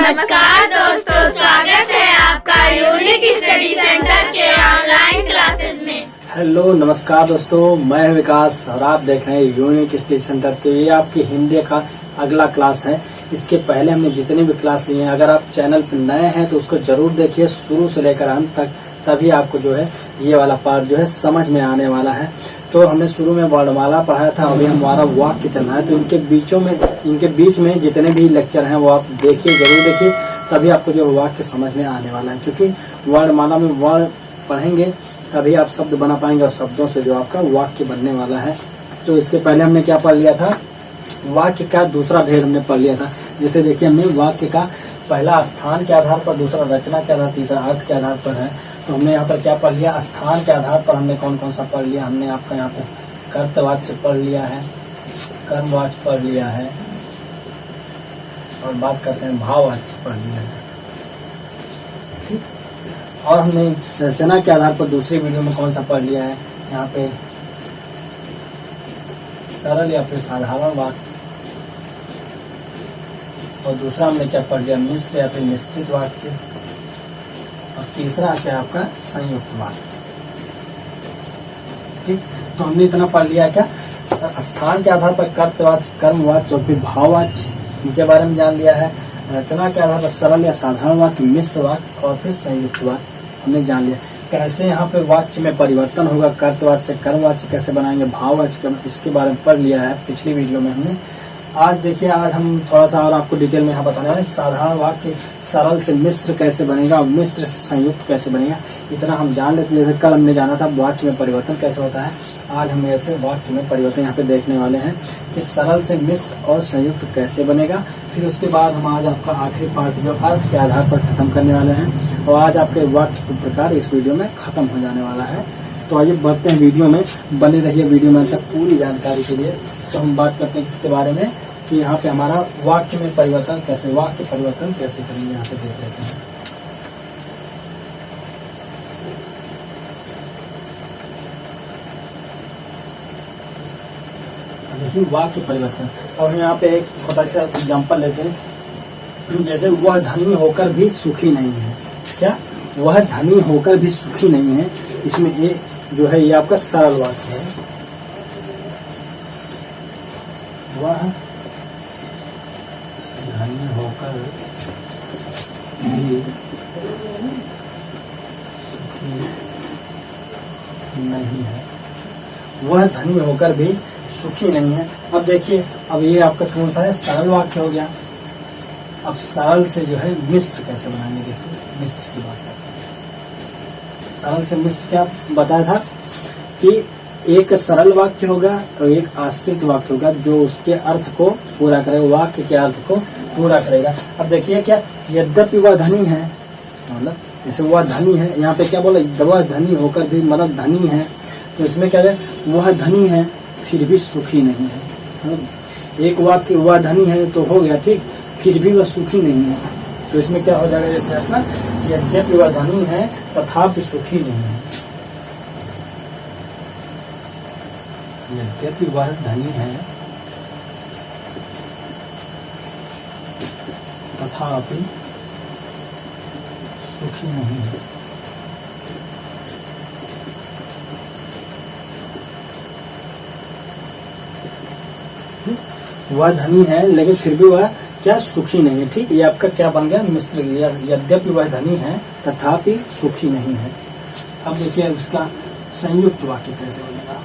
नमस्कार दोस्तों, स्वागत है आपका यूनिक स्टडी सेंटर के ऑनलाइन क्लासेस में। हेलो नमस्कार दोस्तों, मैं विकास और आप देख रहे हैं यूनिक स्टडी सेंटर। तो ये आपकी हिंदी का अगला क्लास है। इसके पहले हमने जितने भी क्लास लिए हैं, अगर आप चैनल पर नए हैं तो उसको जरूर देखिए शुरू से लेकर अंत तक, तभी आपको जो है ये वाला पार्ट जो है समझ में आने वाला है। तो हमने शुरू में वर्णमाला पढ़ाया था, अभी हमारा वाक्य चल रहा है। तो इनके बीच में जितने भी लेक्चर हैं वो आप देखिए, जरूर देखिए, तभी आपको जो वाक्य समझ में आने वाला है। क्योंकि वर्णमाला में वर्ण पढ़ेंगे तभी आप शब्द बना पाएंगे और शब्दों से जो आपका वाक्य बनने वाला है। तो इसके पहले हमने क्या पढ़ लिया था, वाक्य का दूसरा भेद हमने पढ़ लिया था। जैसे देखिए, हमने वाक्य का पहला स्थान के आधार पर, दूसरा रचना के आधार, तीसरा अर्थ के आधार पर है। तो हमने यहाँ पर क्या पढ़ लिया, स्थान के आधार पर हमने कौन कौन सा पढ़ लिया। हमने आपका यहाँ पे कर्तवाच्य पढ़ लिया है, कर्मवाच्य पढ़ लिया है, और बात करते हैं भाववाच्य पढ़ लिया है। ठीक। और हमने रचना के आधार पर दूसरी वीडियो में कौन सा पढ़ लिया है, यहाँ पे सरल या फिर साधारण वाक्य, और दूसरा हमने क्या पढ़ लिया, मिश्र या फिर मिश्रित वाक्य, और तीसरा क्या आपका संयुक्त वाक्य। ठीक। तो हमने इतना पढ़ लिया क्या, स्थान के आधार पर कर्तवाच्य, कर्मवाच्य और फिर भाववाच्य, इनके बारे में जान लिया है। रचना के आधार पर सरल या साधारण वाक्य, मिश्र वाक्य और फिर संयुक्त वाक्य हमने जान लिया। कैसे यहाँ पे वाच्य में परिवर्तन होगा, कर्तवाच्य से कर्मवाच्य कैसे बनाएंगे, भाववाच्य, इसके बारे में पढ़ लिया है पिछली वीडियो में हमने। आज देखिए, आज हम थोड़ा सा और आपको डिटेल में यहाँ बताने वाले हैं। साधारण वाक्य सरल से मिश्र कैसे बनेगा और मिश्र से संयुक्त कैसे बनेगा, इतना हम जान लेते हैं। जैसे कल हमने जाना था वाक्य में परिवर्तन कैसे होता है, आज हम ऐसे वाक्य में परिवर्तन यहाँ पे देखने वाले हैं कि सरल से मिश्र और संयुक्त कैसे बनेगा। फिर उसके बाद हम आज आपका आखिरी पार्ट जो अर्थ के आधार पर खत्म करने वाले हैं, और आज आपके वाक्य के प्रकार इस वीडियो में खत्म हो जाने वाला है। तो आइए बढ़ते हैं वीडियो में, बने रहिए वीडियो में तक पूरी जानकारी के लिए। तो हम बात करते हैं इसके बारे में कि यहाँ पे हमारा वाक्य में परिवर्तन कैसे, वाक्य परिवर्तन कैसे करेंगे, यहाँ पे देख लेते हैं। देखिए वाक्य परिवर्तन, और यहाँ पे एक छोटा सा एग्जांपल लेते हैं। जैसे वह धनी होकर भी सुखी नहीं है। क्या, वह धनी होकर भी सुखी नहीं है, इसमें ये जो है ये आपका सरल वाक्य है। वह धनी होकर भी सुखी नहीं है, वह धनी होकर भी सुखी नहीं है। अब देखिए, अब ये आपका कौन सा है, सरल वाक्य हो गया। अब सरल से जो है मिश्र कैसे बनाएंगे, देखिए मिश्र की बात करते हैं। सरल से मिश्र क्या बताया था कि एक सरल वाक्य होगा और एक आश्रित वाक्य होगा जो उसके अर्थ को पूरा करेगा, वाक्य के अर्थ को पूरा करेगा। अब देखिए क्या, यद्यपि वह धनी है, मतलब जैसे वह धनी है, यहाँ पे क्या बोला, वह धनी होकर भी, मतलब धनी है, तो इसमें क्या है, वह धनी है फिर भी सुखी नहीं है। एक वाक्य वह धनी है तो हो गया, ठीक, फिर भी वह सुखी नहीं है, तो इसमें क्या हो जाएगा, जैसे अपना यद्यपि वह धनी है तथापि सुखी नहीं है। यद्यपि वह धनी है तथापि सुखी नहीं है। वह धनी है लेकिन फिर भी वह क्या, सुखी नहीं है। ठीक, ये आपका क्या बन गया, मिश्र। यद्यपि वह धनी है तथापि सुखी नहीं है। अब देखिए इसका संयुक्त वाक्य कैसे बनेगा,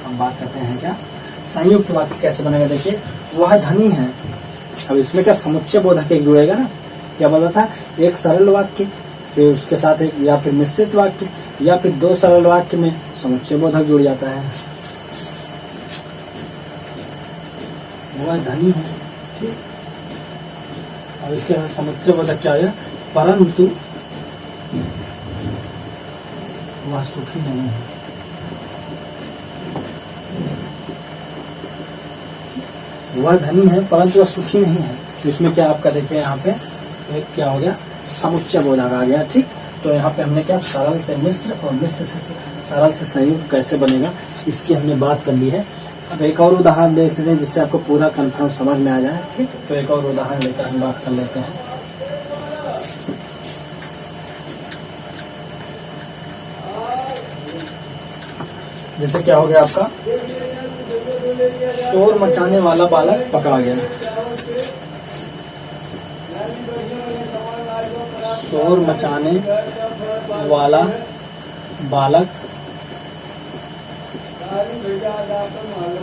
हम बात करते हैं क्या, संयुक्त वाक्य कैसे बनेगा। देखिए, वह धनी है, अब इसमें क्या समुच्चय बोधक एक जुड़ेगा ना। क्या बोला था, एक सरल वाक्य, फिर उसके साथ एक या फिर मिश्रित वाक्य, या फिर दो सरल वाक्य में समुच्चय बोधक जुड़ जाता है। वह धनी है, ठीक, और इसके साथ समुच्चय बोधक क्या है, परंतु वह सुखी नहीं है। वह धनी है परंतु वह सुखी नहीं है, तो इसमें क्या आपका देखिए यहाँ पे एक क्या हो गया, समुच्चय बोधक आ गया। ठीक, तो यहाँ पे हमने क्या, सरल से मिश्र और मिश्र से सरल से संयुक्त कैसे बनेगा, इसकी हमने बात कर ली है। अब एक और उदाहरण देख सकते हैं जिससे आपको पूरा कंफर्म समझ में आ जाए। ठीक, तो एक और उदाहरण लेकर हम बात कर लेते हैं। जैसे क्या हो गया आपका, शोर मचाने वाला बालक पकड़ा गया। शोर मचाने वाला बालक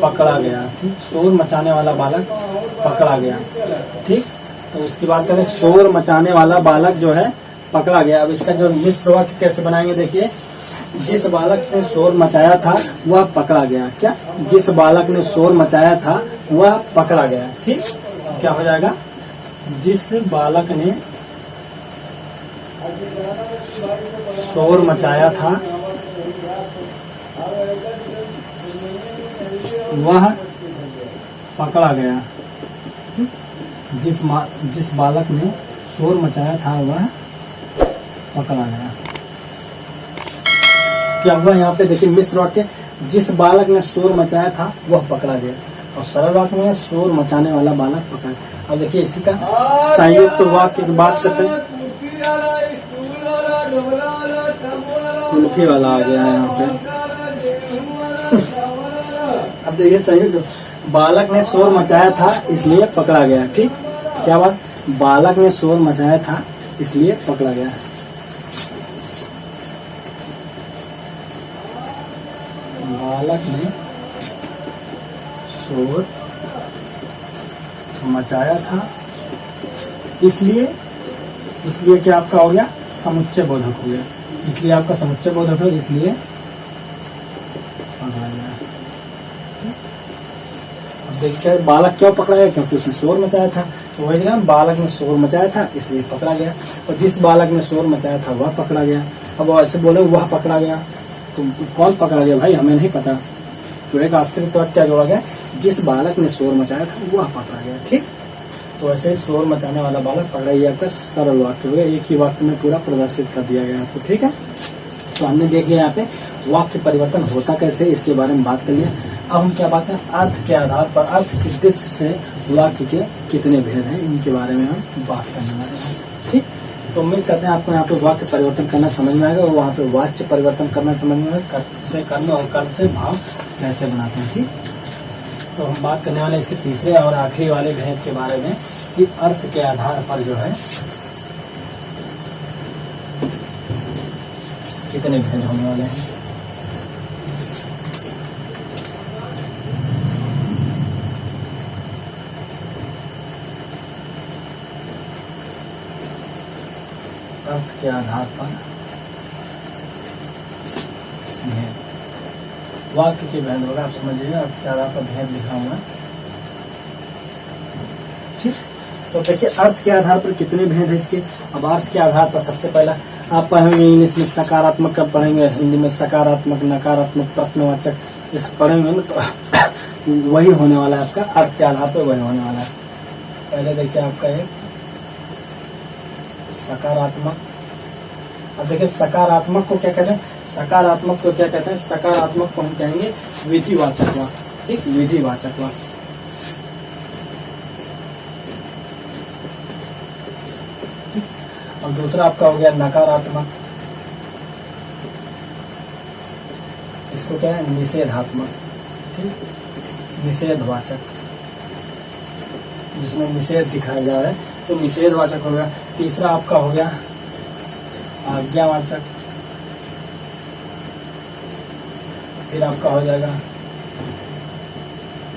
पकड़ा गया। ठीक, शोर मचाने वाला बालक पकड़ा गया। ठीक, तो उसकी बात करें, शोर मचाने वाला बालक जो है पकड़ा गया। अब इसका जो मिश्र वाक्य कैसे बनाएंगे, देखिए, जिस बालक ने शोर मचाया था वह पकड़ा गया। क्या, जिस बालक ने शोर मचाया था वह पकड़ा गया। ठीक, क्या हो जाएगा, जिस बालक ने शोर मचाया था वह पकड़ा गया। जिस बालक ने शोर मचाया था वह पकड़ा गया। क्या हुआ यहाँ पे, देखिए, मिश्र वाक्य, जिस बालक ने शोर मचाया था वह पकड़ा गया, और सरल वाक्य में शोर मचाने वाला बालक पकड़ा गया। अब देखिए इसी का संयुक्त वाक्य की बात करते हैं। कुल्फी वाला आ गया है यहाँ पे। अब देखिए, संयुक्त, बालक ने शोर मचाया था इसलिए पकड़ा गया। ठीक, क्या बात, बालक ने शोर मचाया था इसलिए पकड़ा गया। बालक ने शोर मचाया था इसलिए क्या आपका हो गया, समुच्चय बोधक हो गया। इसलिए आपका समुच्चय बोधक है, इसलिए पकड़ा गया। अब देखिए, बालक क्यों पकड़ा गया, क्योंकि उसने शोर मचाया था। तो वही जगह बालक ने शोर मचाया था इसलिए पकड़ा गया, और जिस बालक ने शोर मचाया था वह पकड़ा गया। अब ऐसे बोले वह पकड़ा गया, तो कौन पकड़ा गया भाई, हमें नहीं पता। तो एक आश्रित वाक्य क्या जोड़ा गया, जिस बालक ने शोर मचाया था वह पकड़ा गया। ठीक, तो ऐसे शोर मचाने वाला बालक पकड़ा, ये आपका सरल वाक्य हो गया। एक ही वाक्य में पूरा प्रदर्शित कर दिया गया आपको। ठीक है, तो हमने देख लिया यहाँ पे वाक्य परिवर्तन होता कैसे, इसके बारे में बात कर लिया। अब हम क्या बात है, अर्थ के आधार पर, अर्थ के दृष्टि से वाक्य के कितने भेद हैं, इनके बारे में हम बात करने वाले हैं। ठीक, तो उम्मीद करते हैं आपको यहाँ पे वाक्य परिवर्तन करना समझ में आएगा, और वहाँ पे वाच्य परिवर्तन करना समझ में आएगा, कर्म से कर्म और कर्म से भाव कैसे बनाते हैं। ठीक, तो हम बात करने वाले इसके तीसरे और आखिरी वाले भेद के बारे में, कि अर्थ के आधार पर जो है कितने भेद होने वाले हैं। अर्थ के आधार पर भेद, वाक्य के भेद होगा, आप समझिएगा, अर्थ के आधार पर भेद लिखा हुआ। ठीक, तो देखिए अर्थ के आधार पर कितने भेद है इसके। अब अर्थ के आधार पर सबसे पहला आप पढ़ेंगे इंग्लिश में सकारात्मक का पढ़ेंगे, हिंदी में सकारात्मक, नकारात्मक, प्रश्नवाचक, ये सब पढ़ेंगे ना, तो वही होने वाला है आपका, अर्थ के आधार पर वही होने वाला है। पहले देखिए आपका एक सकारात्मक। अब देखिए सकारात्मक को क्या कहते हैं, सकारात्मक को क्या कहते हैं, सकारात्मक को हम कहेंगे विधिवाचक वाक्य। ठीक, विधिवाचक वाक्य। और दूसरा आपका हो गया नकारात्मक, इसको क्या है, निषेधात्मक। ठीक, निषेधवाचक, जिसमें निषेध दिखाया जा रहा है, तो निषेधवाचक हो गया। तीसरा आपका हो गया आज्ञावाचक, फिर आपका हो जाएगा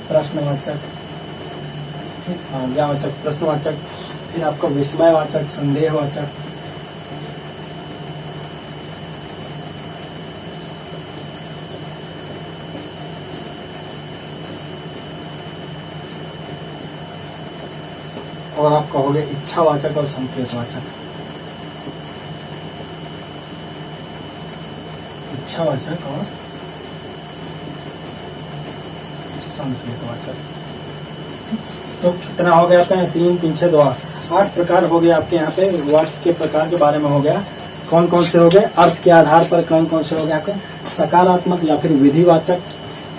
प्रश्नवाचक। ठीक, आज्ञावाचक, प्रश्नवाचक, फिर आपका विस्मयवाचक, संदेहवाचक, और आपका हो गया इच्छावाचक और संकेतवाचक। इच्छावाचक और संकेतवाचक। तो कितना हो गया आपका, 3 3 6 2 8 प्रकार हो गया आपके यहाँ पे वाक्य के प्रकार के बारे में हो गया। कौन कौन से हो गए, अर्थ के आधार पर कौन कौन से हो गए आपके, सकारात्मक या फिर विधिवाचक,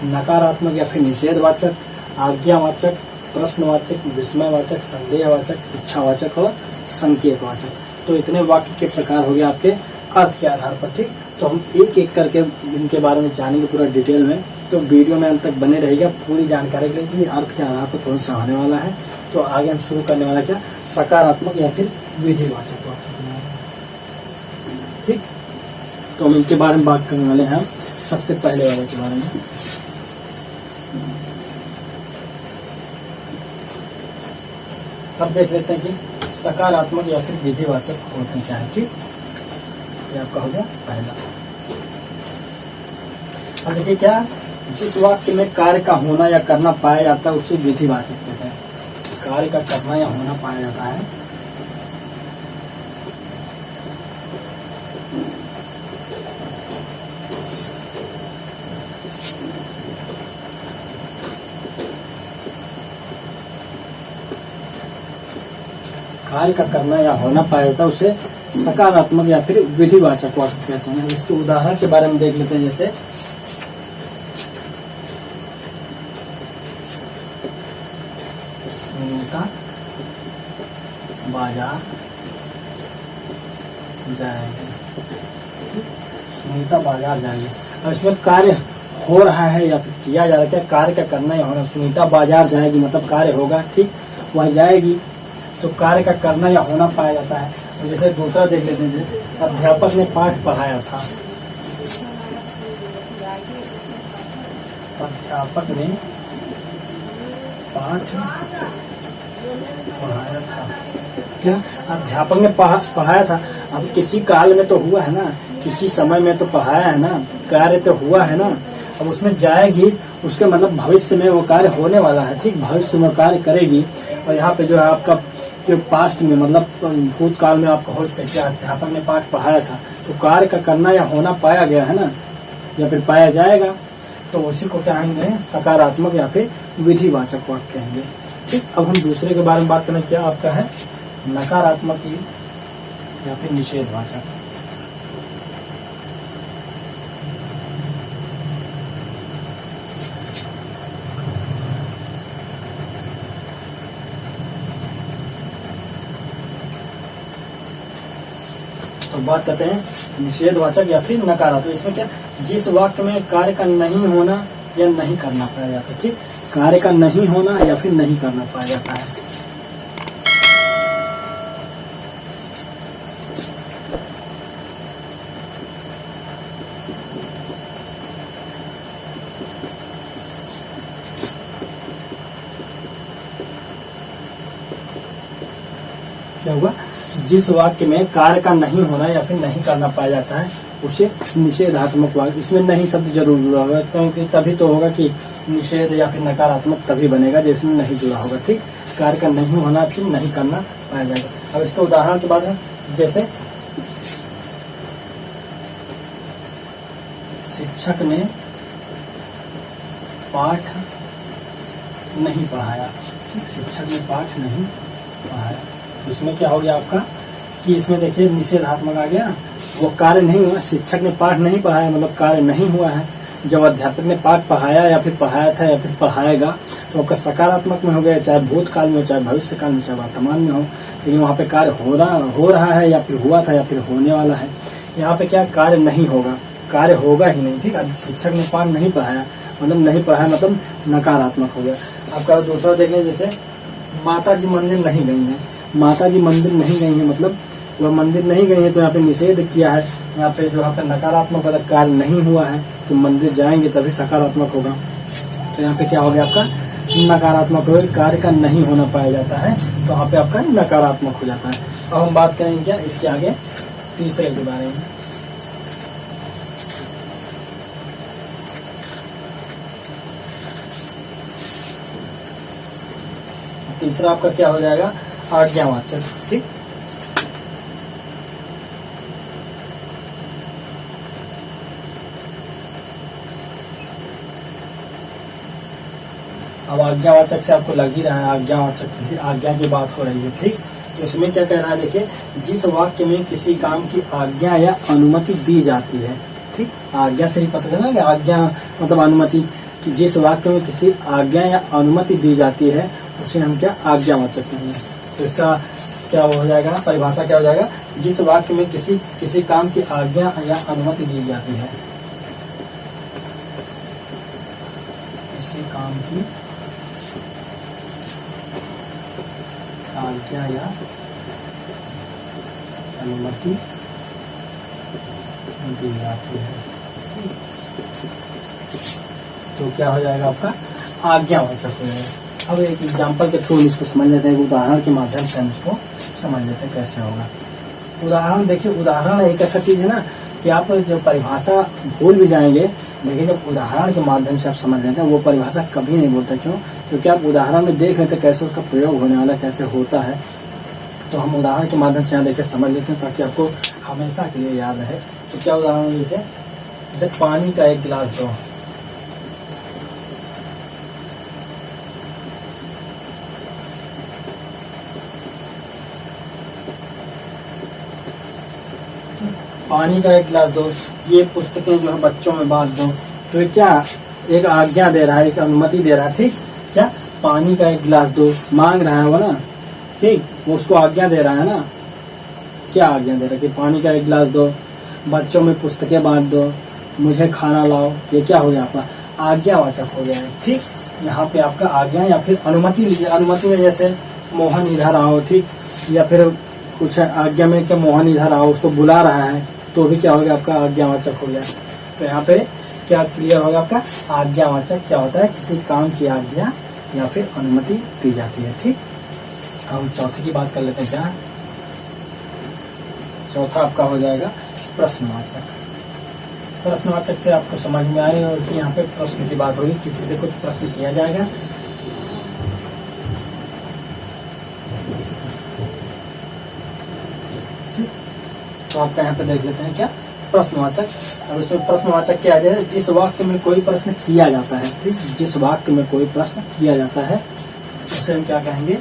नकारात्मक या फिर निषेधवाचक, आज्ञावाचक, प्रश्नवाचक, विस्मयवाचक, संदेहवाचक, इच्छावाचक और संकेतवाचक। तो इतने वाक्य के प्रकार हो गए आपके अर्थ के आधार पर। ठीक, तो हम एक एक करके इनके बारे में जानेंगे पूरा डिटेल में। तो वीडियो में अंत तक बने रहेगा पूरी जानकारी के लिए कि अर्थ के आधार पर कौन सा होने वाला है। तो आगे हम शुरू करने वाला क्या, सकारात्मक या फिर विधिवाचक वाक्य। ठीक, तो हम इनके बारे में बात करने वाले हैं। सबसे पहले वाले के बारे में अब देख लेते हैं कि सकारात्मक या फिर विधिवाचक होते हैं क्या है। ठीक, ये आपका हो गया पहला। अब देखिए क्या, जिस वाक्य में कार्य का होना या करना पाया जाता है उसे विधिवाचक कहते हैं। कार्य का करना या होना पाया जाता है कार्य का करना या होना पाया जाता है उसे सकारात्मक या फिर विधिवाचक वाक्य कहते हैं। इसके उदाहरण के बारे में देख लेते हैं। जैसे सुनीता बाजार जाएगी, सुनीता बाजार जाएगी। अब इसमें कार्य हो रहा है या फिर किया जा रहा है, क्या कार्य का करना या होना। सुनीता बाजार जाएगी मतलब कार्य होगा, ठीक, वह जाएगी तो कार्य का करना या होना पाया जाता है। जैसे दूसरा देख लेते हैं, जैसे अध्यापक ने पाठ पढ़ाया था, अध्यापक ने पाठ पढ़ाया था। क्या अध्यापक ने पढ़ाया था, अब किसी काल में तो हुआ है ना, किसी समय में तो पढ़ाया है ना, कार्य तो हुआ है ना। अब उसमें जाएगी, उसके मतलब भविष्य में वो कार्य होने वाला है। ठीक, भविष्य में कार्य करेगी। और यहाँ पे जो है आपका कि पास्ट में मतलब भूतकाल में आपका हो चुका है, अध्यापक ने पाठ पढ़ाया था, तो कार्य का करना या होना पाया गया है ना, या फिर पाया जाएगा, तो उसी को क्या कहेंगे, सकारात्मक या फिर विधिवाचक वाक्य कहेंगे। ठीक, अब हम दूसरे के बारे में बात करें। क्या आपका है, नकारात्मक या फिर निषेधवाचक। तो बात करते हैं निषेधवाचक या फिर नकारात्मक। इसमें क्या, जिस वाक्य में कार्य का नहीं होना या नहीं करना पाया जाता है। ठीक, कार्य का नहीं होना या फिर नहीं करना पाया जाता है। क्या हुआ, जिस वाक्य में कार्य का नहीं होना या फिर नहीं करना पाया जाता है उसे निषेधात्मक वाक्य। इसमें नहीं शब्द जरूर जुड़ा होगा, क्योंकि तभी तो होगा कि निषेध या फिर नकारात्मक तभी बनेगा जिसमें नहीं जुड़ा होगा। ठीक, कार्य का नहीं होना फिर नहीं करना पाया जाएगा। अब इसके उदाहरण के बाद है, जैसे शिक्षक ने पाठ नहीं पढ़ाया। ठीक, शिक्षक ने पाठ नहीं पढ़ाया, तो इसमें क्या हो गया आपका कि इसमें देखिए निषेधात्मक आ गया, वो कार्य नहीं हुआ। शिक्षक ने पाठ नहीं पढ़ाया मतलब कार्य नहीं हुआ है। जब अध्यापक ने पाठ पढ़ाया या फिर पढ़ाया था या फिर पढ़ाएगा तो आपका सकारात्मक में हो गया, चाहे भूतकाल में हो, चाहे भविष्य काल में, चाहे वर्तमान में हो। लेकिन वहाँ पे कार्य हो रहा है या फिर हुआ था या फिर होने वाला है। यहाँ पे क्या, कार्य नहीं होगा, कार्य होगा ही नहीं। ठीक, शिक्षक ने पाठ नहीं पढ़ाया मतलब नहीं पढ़ाया मतलब नकारात्मक हो गया। आपका दूसरा देख लें, जैसे माता जी मंदिर नहीं गई है। माता जी मंदिर नहीं गई है मतलब वह मंदिर नहीं गई है, तो यहाँ पे निषेध किया है। यहाँ पे जो यहाँ पे नकारात्मक वाला कार्य नहीं हुआ है, तो मंदिर जाएंगे तभी सकारात्मक होगा। तो यहाँ पे क्या हो गया, आपका नकारात्मक हो गया, कार्य का नहीं होना पाया जाता है, तो यहाँ पे आपका नकारात्मक हो जाता है। अब हम बात करेंगे क्या इसके आगे तीसरे के बारे में। तीसरा आपका क्या हो जाएगा, आज्ञावाचक। ठीक, अब आज्ञावाचक से आपको लग ही रहा है, आज्ञावाचक से आज्ञा की बात हो रही है। ठीक, तो इसमें क्या कह रहा है, देखिए जिस वाक्य में किसी काम की आज्ञा या अनुमति दी जाती है। ठीक, आज्ञा से ही पता चला कि आज्ञा मतलब अनुमति। कि जिस वाक्य में किसी आज्ञा या अनुमति दी जाती है उसे हम क्या आज्ञावाचक कहेंगे। तो इसका क्या हो जाएगा ना, परिभाषा क्या हो जाएगा, जिस वाक्य में किसी काम की आज्ञा या अनुमति दी जाती है, किसी काम की आज्ञा या अनुमति दी जाती है तो क्या हो जाएगा आपका आज्ञावाचक हो जाएगा। अब एक एग्जाम्पल के थ्रू इसको समझ लेते हैं, एक उदाहरण के माध्यम से हम इसको समझ लेते हैं कैसे होगा। उदाहरण देखिए, उदाहरण एक ऐसा चीज है ना कि आप जब परिभाषा भूल भी जाएंगे लेकिन जब उदाहरण के माध्यम से आप समझ लेते हैं वो परिभाषा कभी नहीं भूलता। क्यों? क्योंकि आप उदाहरण में देख लेते हैं कैसे उसका प्रयोग होने वाला कैसे होता है, तो हम उदाहरण के माध्यम से यहाँ देखे समझ लेते हैं ताकि आपको हमेशा के लिए याद रहे। तो क्या उदाहरण जैसे पानी का एक गिलास दो, पानी का एक गिलास दो, ये पुस्तकें जो है बच्चों में बांट दो। तो ये क्या एक आज्ञा दे रहा है, एक अनुमति दे रहा है। ठीक, क्या पानी का एक गिलास दो मांग रहा है वो ना, ठीक, वो उसको आज्ञा दे रहा है ना। क्या आज्ञा दे रहा है कि पानी का एक गिलास दो, बच्चों में पुस्तकें बांट दो, मुझे खाना लाओ। ये क्या हो गया आपका आज्ञावाचक हो गया है। ठीक, यहाँ पे आपका आज्ञा या फिर अनुमति लीजिए। अनुमति में जैसे मोहन इधर आओ, ठीक, या फिर कुछ आज्ञा में क्या मोहन इधर आओ, उसको बुला रहा है तो भी क्या हो गया आपका आज्ञावाचक हो गया। तो यहाँ पे क्या क्लियर होगा आपका आज्ञावाचक क्या होता है, किसी काम की आज्ञा या फिर अनुमति दी जाती है। ठीक, हम चौथे की बात कर लेते हैं। क्या चौथा आपका हो जाएगा प्रश्नवाचक। प्रश्नवाचक से आपको समझ में आए और कि यहाँ पे प्रश्न की बात होगी, किसी से कुछ प्रश्न किया जाएगा तो आपका यहाँ पे देख लेते हैं क्या प्रश्नवाचक। अब इसमें प्रश्नवाचक क्या आ जाए, जिस वाक्य में कोई प्रश्न किया जाता है। ठीक, जिस वाक्य में कोई प्रश्न किया जाता है उसे हम क्या कहेंगे,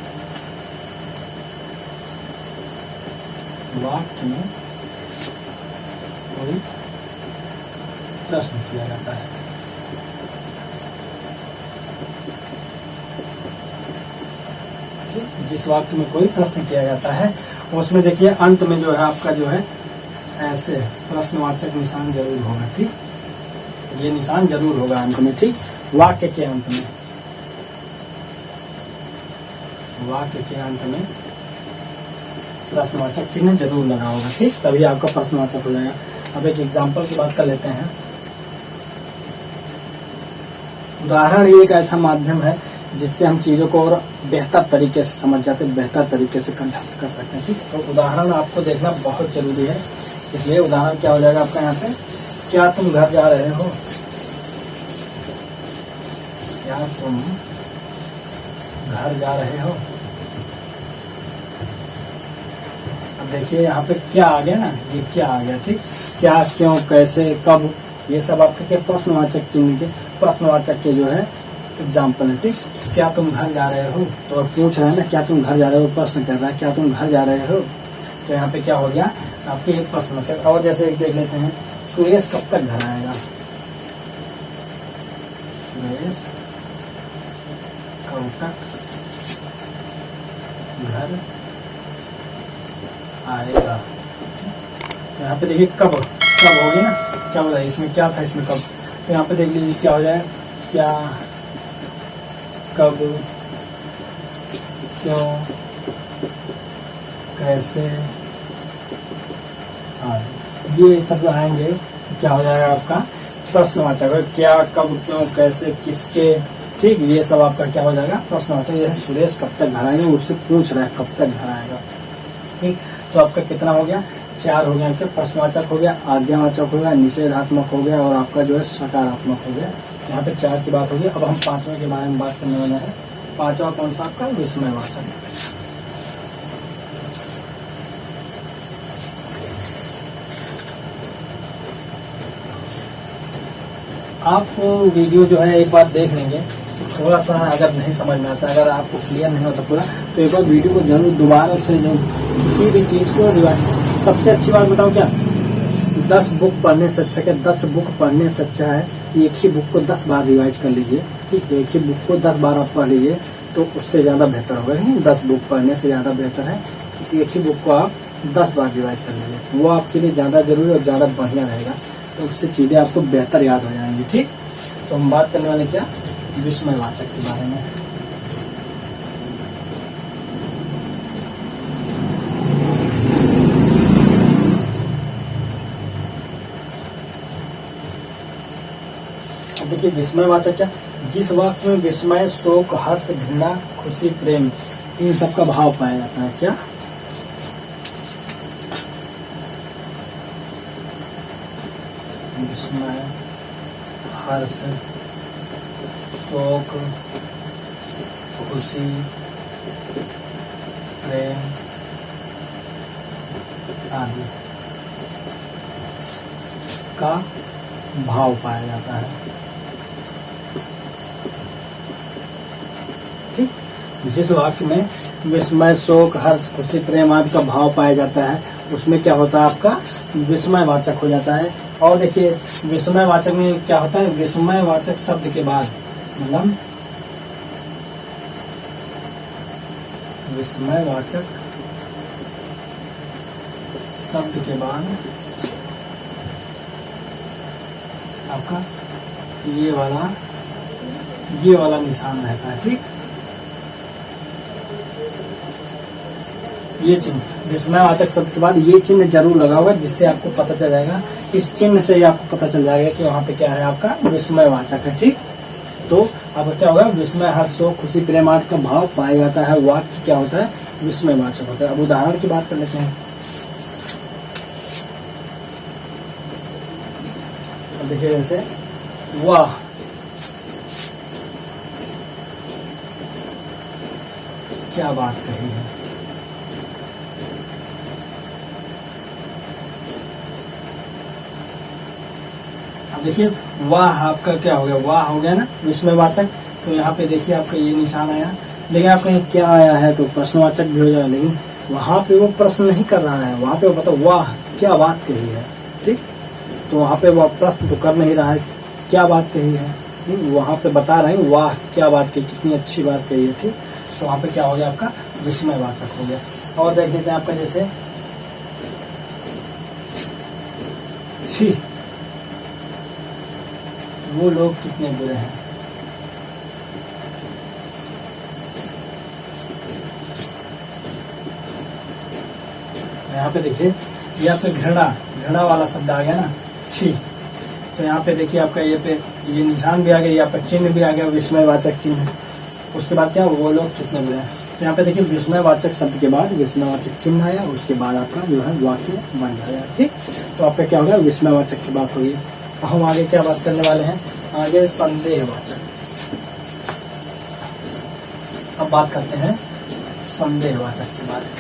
वाक्य में कोई प्रश्न किया जाता है। जिस वाक्य में कोई प्रश्न किया जाता है उसमें देखिए अंत में जो है आपका जो है ऐसे प्रश्नवाचक निशान जरूर होगा। ठीक, ये निशान जरूर होगा अंत में। ठीक, वाक्य के अंत में, वाक्य के अंत में प्रश्नवाचक चिन्ह जरूर लगा होगा। ठीक, तभी आपका प्रश्नवाचक हो जाएगा। अब एक एग्जाम्पल की बात कर लेते हैं। उदाहरण ये एक ऐसा माध्यम है जिससे हम चीजों को और बेहतर तरीके से समझ जाते हैं, बेहतर तरीके से कंठस्थ कर सकते हैं। ठीक, तो उदाहरण आपको देखना बहुत जरूरी है। इसलिए उदाहरण क्या हो जाएगा आपका यहाँ पे, क्या तुम घर जा रहे हो, क्या तुम घर जा रहे हो। अब देखिए यहाँ पे क्या आ गया ना, ये क्या आ गया। ठीक, क्या, क्यों, कैसे, कब, ये सब आपके क्या प्रश्नवाचक चिन्ह के, प्रश्नवाचक के जो है एग्जाम्पल है। ठीक, क्या तुम घर जा रहे हो, तो पूछ रहे हैं ना क्या तुम घर जा रहे हो, प्रश्न कर रहा है क्या तुम घर जा रहे हो। तो यहाँ पे क्या हो गया आपके एक प्रश्नवाचक। और जैसे एक देख लेते हैं, सुरेश कब तक घर आएगा, सुरेश कब तक घर आएगा। तो यहाँ पे देखिए कब कब हो गया ना, क्या हो जाए इसमें, क्या था इसमें कब। तो यहाँ पे देख लीजिए क्या हो जाए, क्या, कब, क्यों, कैसे, ये सब आएंगे तो क्या हो जाएगा आपका प्रश्नवाचक। क्या, कब, क्यों, कैसे, किसके। ठीक, ये सब आपका क्या हो जाएगा प्रश्नवाचक। जैसे सुरेश कब तक घर आएगा, उससे पूछ रहा है कब तक घर आएगा। ठीक, तो आपका कितना हो गया, 4 हो गया। प्रश्नवाचक हो गया, आज्ञावाचक हो गया, निषेधात्मक हो गया और आपका जो है सकारात्मक हो गया। यहाँ पे 4 की बात होगी। अब हम 5वें के बारे में बात करने वाले हैं। 5वां कौन सा आपका विस्मयवाचक। आप वीडियो जो है एक बार देख लेंगे तो थोड़ा सा अगर नहीं समझ में आता, अगर आपको क्लियर नहीं होता पूरा, तो एक बार वीडियो को जरूर दोबारा से जो किसी भी चीज को रिवाइज। सबसे अच्छी बात बताऊं क्या, 10 बुक पढ़ने से अच्छा क्या, 10 बुक पढ़ने से अच्छा है एक ही बुक को 10 बार रिवाइज कर लीजिए। ठीक, एक ही बुक को 10 बार आप पढ़ लीजिए तो उससे ज़्यादा बेहतर होगा। 10 बुक पढ़ने से ज़्यादा बेहतर है कि एक ही बुक को आप 10 बार रिवाइज कर लीजिए। वो आपके लिए ज़्यादा जरूरी और ज़्यादा बढ़िया रहेगा, तो उससे चीज़ें आपको बेहतर याद हो जाएंगी। ठीक, तो हम बात करने वाले क्या, विस्मयवाचक के बारे में। देखिए विस्मयवाचक क्या, जिस वाक्य में विस्मय, शोक, हर्ष, घृणा, खुशी, प्रेम इन सब का भाव पाया जाता है। क्या, विस्मय, हर्ष, शोक, खुशी, प्रेम आदि का भाव पाया जाता है। ठीक, जिस वाक्य में विस्मय, शोक, हर्ष, खुशी, प्रेम आदि का भाव पाया जाता है उसमें क्या होता है, आपका विस्मयवाचक हो जाता है। और देखिए विस्मयवाचक में क्या होता है, विस्मयवाचक शब्द के बाद मतलब विस्मयवाचक शब्द के बाद आपका ये वाला निशान रहता है। ठीक, ये चिन्ह, विस्मयवाचक शब्द के बाद ये चिन्ह जरूर लगा होगा, जिससे आपको पता चल जाएगा, इस चिन्ह से ही आपको पता चल जाएगा कि वहाँ पे क्या है, आपका विस्मयवाचक है। ठीक, तो आपका क्या होगा, विस्मय, हर्ष, शोक, खुशी, प्रेम आदि का भाव पाया जाता है, वाक्य क्या होता है, विस्मयवाचक होता है। अब उदाहरण की बात कर लेते हैं। अब देखिए जैसे वाह, क्या बात कही है। अब देखिए वाह आपका क्या हो गया, वाह हो गया ना विस्मयवाचक। तो यहाँ पे देखिए आपका ये निशान आया, लेकिन आपका क्या आया है तो प्रश्नवाचक भी हो जाएगा, लेकिन वहां पे वो प्रश्न नहीं कर रहा है, वहां पे वो बताओ वाह क्या बात कही है। ठीक, तो वहां पे वो प्रश्न तो कर नहीं रहा है, क्या बात कही है। ठीक, वहां पे बता रहे हैं वाह क्या बात कही, कितनी अच्छी बात कही है। ठीक, तो वहां पे क्या हो गया, आपका विस्मयवाचक हो गया। और देख लेते हैं आपका जैसे छी, वो लोग कितने बुरे हैं। यहाँ पे देखिए ये आपका घृणा वाला शब्द आ गया ना, छी। तो यहाँ पे देखिए आपका ये निशान भी आ गया, ये आपका चिन्ह भी आ गया, विस्मयवाचक चिन्ह। उसके बाद क्या, वो लोग कितने बुरे हैं। तो यहाँ पे देखिए विस्मयवाचक शब्द के बाद विस्मयवाचक चिन्ह आया, उसके बाद आपका जो है वाक्य बन जाएगा। ठीक, तो आपका क्या होगा, विस्मयवाचक की बात होगी। हम आगे क्या बात करने वाले हैं, आगे संदेहवाचक। अब बात करते हैं संदेहवाचक के बारे में।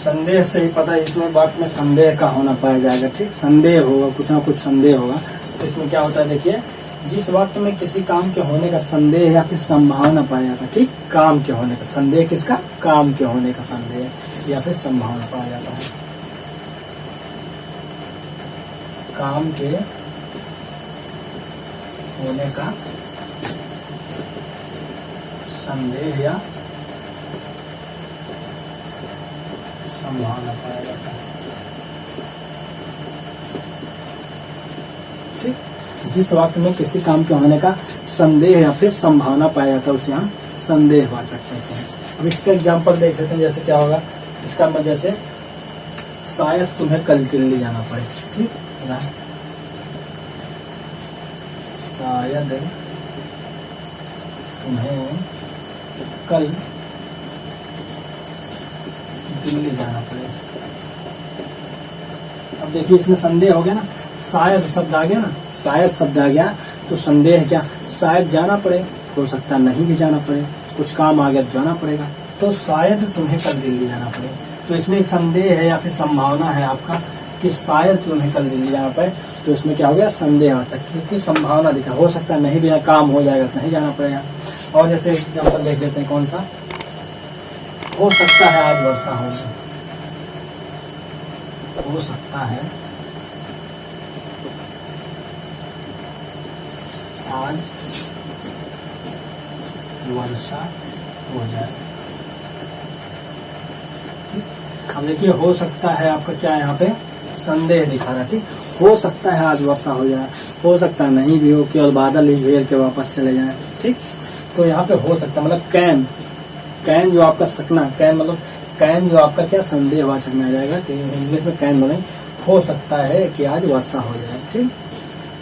संदेह से ही पता है, इसमें वाक्य में संदेह का होना पाया जाएगा। ठीक, संदेह होगा, कुछ ना कुछ संदेह होगा। तो इसमें क्या होता है, देखिए जिस वाक्य में किसी काम के होने का संदेह या फिर संभावना पाया जाता है। ठीक, काम के होने का संदेह, किसका, काम के होने का संदेह या फिर संभावना पाया जाता है। काम के होने का संदेह या संभावना पाया जाता है। ठीक, जिस वाक्य में किसी काम के होने का संदेह या फिर संभावना पाया जाता है उसे हम संदेहवाचक कहते हैं। अब इसका एग्जांपल देख लेते हैं, जैसे क्या होगा, इसका मतलब जैसे शायद तुम्हें कल दिल्ली जाना पड़े। ठीक, शायद तुम्हें कल दिल्ली जाना पड़े। अब देखिए इसमें संदेह हो गया ना, शायद शब्द आ गया ना, शायद शब्द आ गया तो संदेह क्या, शायद जाना पड़े, हो सकता नहीं भी जाना पड़े, कुछ काम आ गया तो जाना पड़ेगा। तो शायद तुम्हें कल दिल्ली जाना पड़े, तो इसमें एक संदेह है या फिर संभावना है आपका कि शायद तुम्हें कल दिल्ली जाना पड़े, तो इसमें क्या हो गया संदेहवाचक, क्योंकि संभावना दिखा, हो सकता है नहीं भी यहाँ काम हो जाएगा तो नहीं जाना पड़ेगा। और जैसे एग्जाम्पल देख लेते हैं, कौन सा, हो सकता है आज वर्षा होगी, हो सकता है आज वर्षा हो जाए। अब देखिए हो सकता है आपका क्या है, यहाँ पे संदेह दिखा रहा है, ठीक, हो सकता है आज वर्षा हो जाए, हो सकता है नहीं भी हो, केवल बादल ही घेर के वापस चले जाए, ठीक। तो यहाँ पे हो सकता है मतलब कैन, कैन जो आपका सकना, कैन मतलब कैन जो आपका क्या संदेहवाचक में आ जाएगा, तो इंग्लिश में कैन बोलेंगे, हो सकता है कि आज वर्षा हो जाए, ठीक।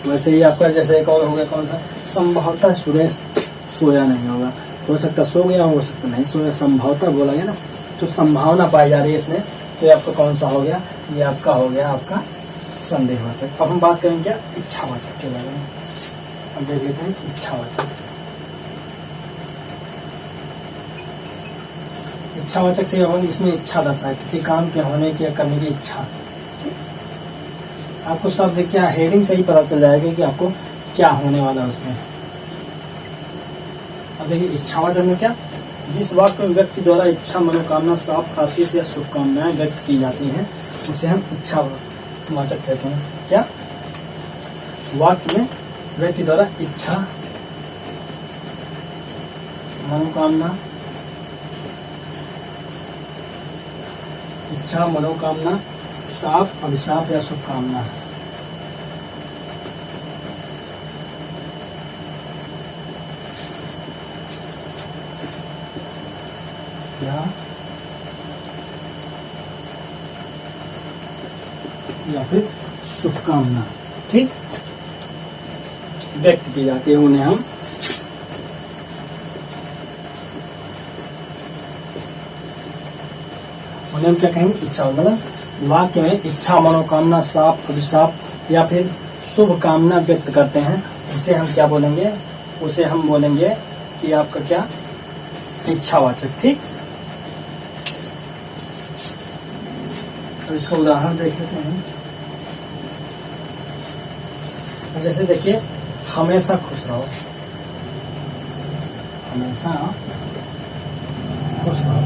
वैसे ही आपका जैसे एक और हो गया, कौन सा, संभवतः सुरेश सोया नहीं होगा, हो सकता सो गया, हो सकता नहीं सोया, संभवतः बोला गया ना, तो संभावना पाई जा रही है इसमें, तो ये आपका कौन सा हो गया, ये आपका हो गया आपका संदेहवाचक। अब हम बात करेंगे क्या, इच्छावाचक के बारे में। अब देख लेते हैं इच्छावाचक। इच्छावाचक से हम इसमें इच्छा दशा है, किसी काम के होने की या करने की इच्छा, आपको शब्द क्या हेडिंग से ही पता चल जाएगा कि आपको क्या होने वाला है उसमें। अब देखिए इच्छावाचक में क्या, जिस वाक्य में व्यक्ति द्वारा इच्छा, मनोकामना, साफ, आशीष या शुभकामनाएं व्यक्त की जाती हैं उसे हम इच्छावाचक कहते हैं। क्या, वाक्य में व्यक्ति द्वारा इच्छा, मनोकामना, इच्छा, मनोकामना, साफ, अभिशाप या शुभकामना, या फिर शुभकामना, ठीक, व्यक्त की जाती है, उन्हें हम क्या कहेंगे, इच्छा। मतलब वाक्य में इच्छा, मनोकामना, साफ, अभिशाप या फिर शुभ कामना व्यक्त करते हैं, उसे हम क्या बोलेंगे, उसे हम बोलेंगे कि आपका क्या, इच्छावाचक, ठीक। तो इसका उदाहरण देख लेते हैं। जैसे देखिए, हमेशा खुश रहो, हमेशा खुश रहो।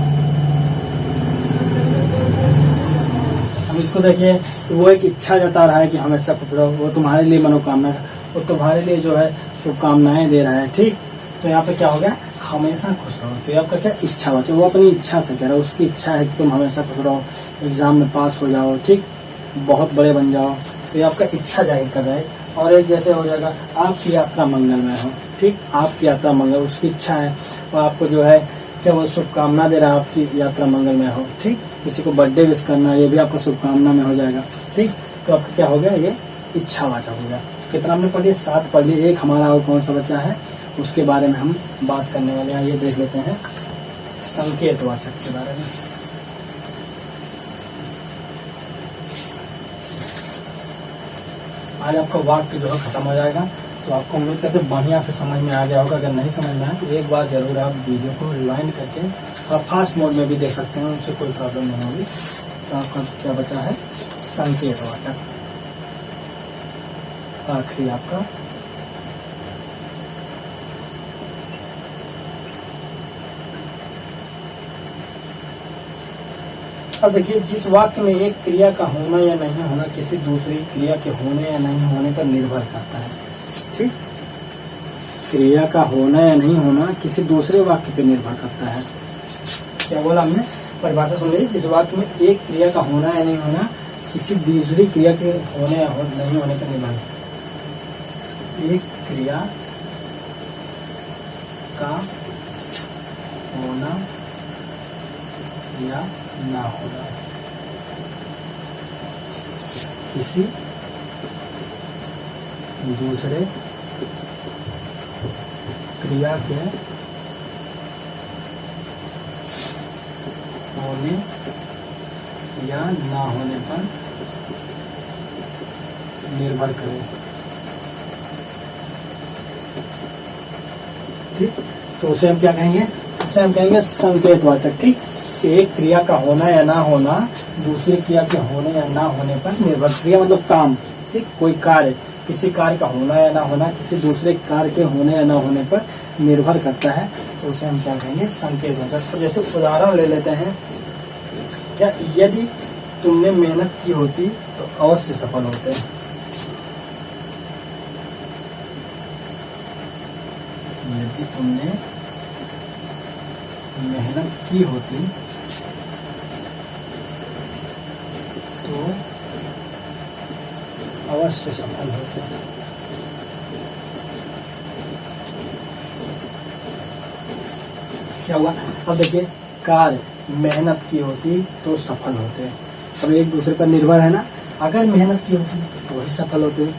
हम इसको देखिए, वो एक इच्छा जता रहा है कि हमेशा खुश रहो, वो तुम्हारे लिए मनोकामना, वो तुम्हारे लिए जो है शुभकामनाएं दे रहा है, ठीक। तो यहाँ पे क्या हो गया, हमेशा खुश रहो, तो ये आपका क्या, इच्छावाचक, वो अपनी इच्छा से कह रहा है, उसकी इच्छा है कि तुम हमेशा खुश रहो, एग्जाम में पास हो जाओ, ठीक, बहुत बड़े बन जाओ, तो ये आपका इच्छा जाहिर कर रहा है। और एक जैसे हो जाएगा, आपकी यात्रा मंगलमय हो, ठीक, आपकी यात्रा मंगल, उसकी इच्छा है, वो आपको जो है क्या, वो शुभकामना दे रहा है, आपकी यात्रा मंगलमय हो, ठीक। किसी को बर्थडे विश करना, ये भी आपका शुभकामना में हो जाएगा, ठीक। तो आपका क्या हो गया, ये इच्छावाचक हो गया। कितना हमने पढ़ लिया, 7 पढ़ लिए, एक हमारा और कौन सा बचा है, उसके बारे में हम बात करने वाले हैं। ये देख लेते हैं संकेतवाचक के बारे में। आज आपका वाक्य जो है खत्म हो जाएगा, तो आपको उम्मीद करते बढ़िया से समझ में आ गया होगा। अगर नहीं समझ में आया तो एक बार जरूर आप वीडियो को रिवाइंड करके आप फास्ट मोड में भी देख सकते हैं, उससे कोई प्रॉब्लम नहीं होगी। तो आपका क्या बचा है, संकेतवाचक, आखिरी आपका अब देखिए, जिस वाक्य में एक क्रिया का होना या नहीं होना किसी दूसरी क्रिया के होने या नहीं होने पर निर्भर करता है, ठीक। क्रिया का होना या नहीं होना किसी दूसरे वाक्य पर निर्भर करता है। क्या बोला हमने, परिभाषा सुन लीजिए, जिस वाक्य में एक क्रिया का होना या नहीं होना किसी दूसरी क्रिया के होने या नहीं होने पर निर्भर, एक क्रिया का होना या ना होना किसी दूसरे क्रिया के होने या ना होने पर निर्भर करे, ठीक। तो उसे हम क्या कहेंगे, उसे हम कहेंगे संकेतवाचक, ठीक। एक क्रिया का होना या ना होना दूसरी क्रिया के होने या ना होने पर निर्भर, क्रिया मतलब काम, ठीक, कोई कार्य, किसी कार्य का होना या ना होना किसी दूसरे कार्य के होने या ना होने पर निर्भर करता है, तो उसे हम क्या कहेंगे, संकेत वाचक। तो जैसे उदाहरण ले लेते हैं, क्या यदि तुमने मेहनत की होती तो अवश्य सफल होते। यदि तुमने मेहनत की होती तो अवश्य सफल होते। क्या हुआ, अब देखिए, कार्य मेहनत की होती तो सफल होते। अब एक दूसरे पर निर्भर है ना, अगर मेहनत की होती तो वही सफल होते,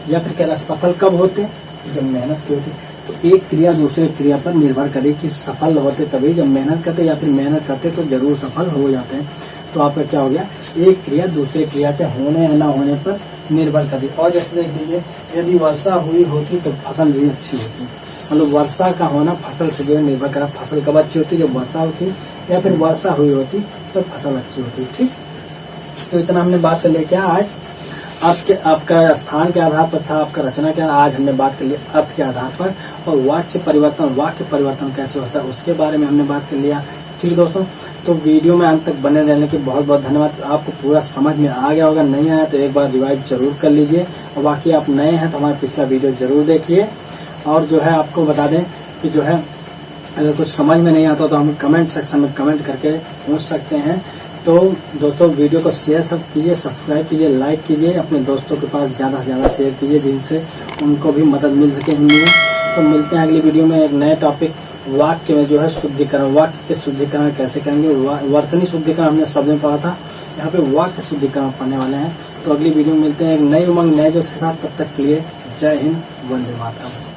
या फिर कह रहा सफल कब होते, जब मेहनत की होती। तो एक क्रिया दूसरे क्रिया पर निर्भर करे कि सफल होते तभी जब मेहनत करते, या फिर मेहनत करते तो जरूर सफल हो जाते हैं। तो आपका क्या हो गया, एक क्रिया दूसरे क्रिया के होने या ना होने पर निर्भर करती। और जैसे देख लीजिए, यदि वर्षा हुई होती तो फसल भी अच्छी होती, मतलब वर्षा का होना फसल से जो निर्भर करा, फसल कब अच्छी होती, जब वर्षा होती, या फिर वर्षा हुई होती तो फसल अच्छी होती। ठीक, तो इतना हमने बात कर लिया क्या आज आपका स्थान के आधार पर था, आपका रचना क्या, आज हमने बात कर ली अर्थ के आधार पर, और वाक्य परिवर्तन कैसे होता है उसके बारे में हमने बात कर लिया। ठीक दोस्तों, तो वीडियो में अंत तक बने रहने के बहुत बहुत धन्यवाद। आपको पूरा समझ में आ गया होगा, नहीं आया तो एक बार रिवाइज जरूर कर लीजिए, और बाकी आप नए हैं तो हमारा पिछला वीडियो जरूर देखिए। और जो है आपको बता दें कि जो है अगर कुछ समझ में नहीं आता तो हम कमेंट सेक्शन में कमेंट करके पूछ सकते हैं। तो दोस्तों वीडियो को शेयर सब कीजिए, सब्सक्राइब कीजिए, लाइक कीजिए, अपने दोस्तों के पास ज़्यादा से ज़्यादा शेयर कीजिए जिनसे उनको भी मदद मिल सके हिंदी में। तो मिलते हैं अगली वीडियो में एक नए टॉपिक, वाक्य में जो है शुद्धिकरण, वाक्य के शुद्धिकरण कैसे करेंगे। वर्तनी शुद्धिकरण हमने शब्द में पढ़ा था, यहाँ पे वाक्य शुद्धिकरण पढ़ने वाले हैं। तो अगली वीडियो में मिलते हैं एक नई उमंग नए जोश के साथ, तब तक के लिए जय हिंद, वंदे मातरम।